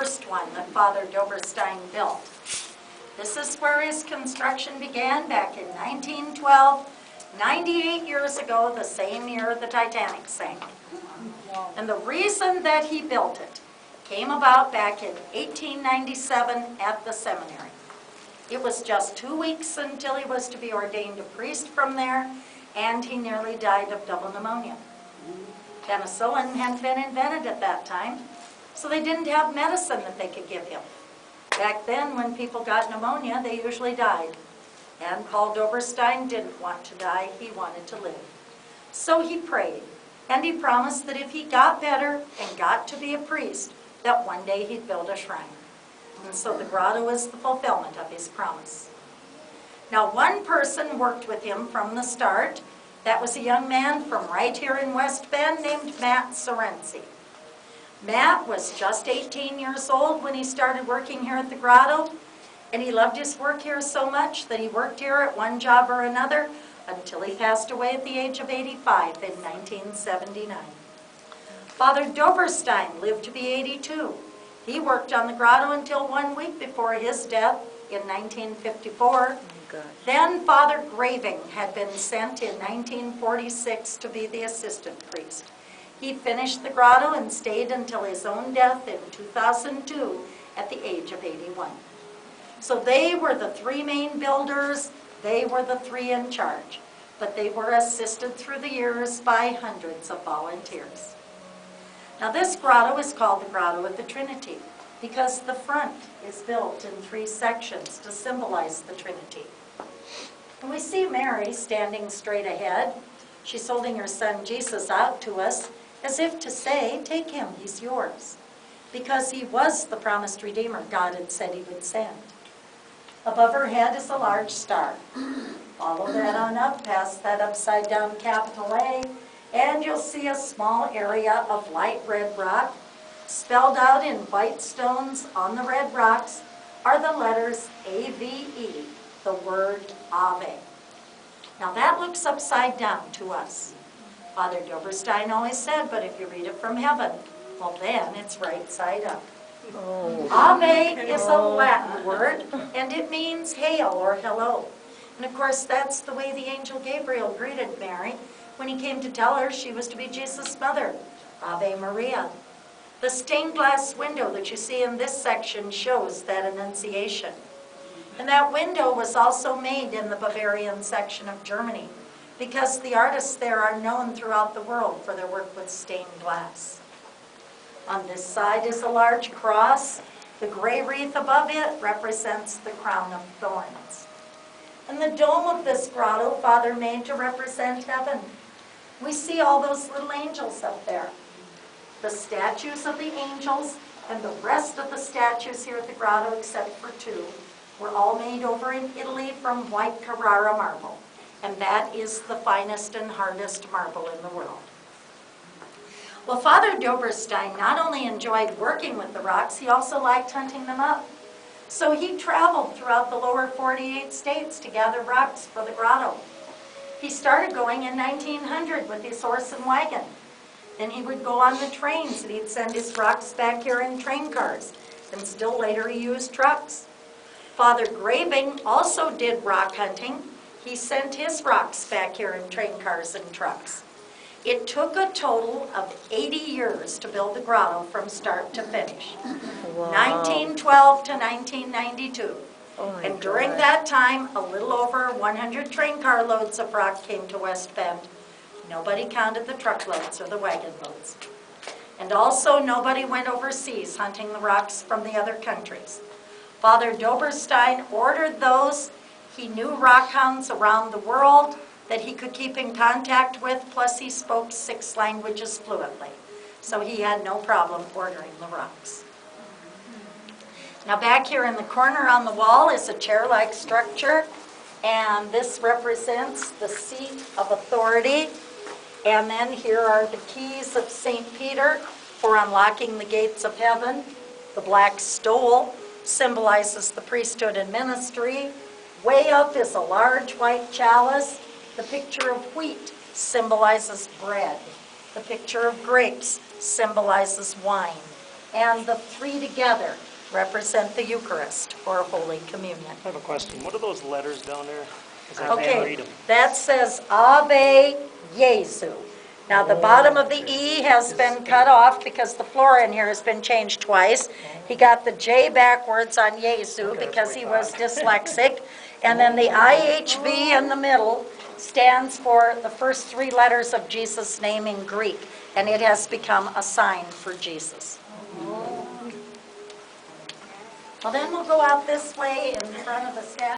first one that Father Doberstein built. This is where his construction began back in 1912, 98 years ago, the same year the Titanic sank. And the reason that he built it came about back in 1897 at the seminary. It was just 2 weeks until he was to be ordained a priest from there, and he nearly died of double pneumonia. Penicillin hadn't been invented at that time, so they didn't have medicine that they could give him. Back then, when people got pneumonia, they usually died. And Paul Doberstein didn't want to die, he wanted to live. So he prayed, and he promised that if he got better and got to be a priest, that one day he'd build a shrine. And so the grotto is the fulfillment of his promise. Now, one person worked with him from the start. That was a young man from right here in West Bend named Matt Sorensi. Matt was just 18 years old when he started working here at the grotto, and he loved his work here so much that he worked here at one job or another until he passed away at the age of 85 in 1979. Father Doberstein lived to be 82. He worked on the grotto until 1 week before his death in 1954. Then Father Graving had been sent in 1946 to be the assistant priest. He finished the grotto and stayed until his own death in 2002 at the age of 81. So they were the three main builders, they were the three in charge, but they were assisted through the years by hundreds of volunteers. Now this grotto is called the Grotto of the Trinity because the front is built in 3 sections to symbolize the Trinity. And we see Mary standing straight ahead. She's holding her son Jesus out to us as if to say, take him, he's yours. Because he was the promised Redeemer God had said he would send. Above her head is a large star. Follow that on up, past that upside down capital A, and you'll see a small area of light red rock. Spelled out in white stones on the red rocks are the letters A-V-E, the word Ave. Now that looks upside down to us. Father Doberstein always said, but if you read it from heaven, well then it's right side up. Ave is a Latin word, and it means hail or hello. And of course that's the way the angel Gabriel greeted Mary when he came to tell her she was to be Jesus' mother. Ave Maria. The stained glass window that you see in this section shows that annunciation. And that window was also made in the Bavarian section of Germany because the artists there are known throughout the world for their work with stained glass. On this side is a large cross. The gray wreath above it represents the crown of thorns. And the dome of this grotto Father made to represent heaven. We see all those little angels up there. The statues of the angels and the rest of the statues here at the grotto, except for 2, were all made over in Italy from white Carrara marble. And that is the finest and hardest marble in the world. Well, Father Doberstein not only enjoyed working with the rocks, he also liked hunting them up. So he traveled throughout the lower 48 states to gather rocks for the grotto. He started going in 1900 with his horse and wagon. Then he would go on the trains and he'd send his rocks back here in train cars. And still later he used trucks. Father Graving also did rock hunting. He sent his rocks back here in train cars and trucks. It took a total of 80 years to build the grotto from start to finish. Wow. 1912 to 1992. And during that time, a little over 100 train car loads of rock came to West Bend. Nobody counted the truckloads or the wagon loads. And also nobody went overseas hunting the rocks from the other countries. Father Doberstein ordered those. He knew rock hounds around the world that he could keep in contact with, plus he spoke 6 languages fluently. So he had no problem ordering the rocks. Now back here in the corner on the wall is a chair-like structure, and this represents the seat of authority. And then here are the keys of St. Peter for unlocking the gates of heaven. The black stole symbolizes the priesthood and ministry. Way up is a large white chalice. The picture of wheat symbolizes bread. The picture of grapes symbolizes wine. and the three together represent the Eucharist or Holy Communion. I have a question. What are those letters down there? 'Cause I can't read Okay, them. that says Ave Jesu. Now, the bottom of the E has been cut off because the flora in here has been changed twice. He got the J backwards on Jesu because he was dyslexic. And then the IHV in the middle stands for the first three letters of Jesus' name in Greek. And it has become a sign for Jesus. Well, then we'll go out this way in front of the statue.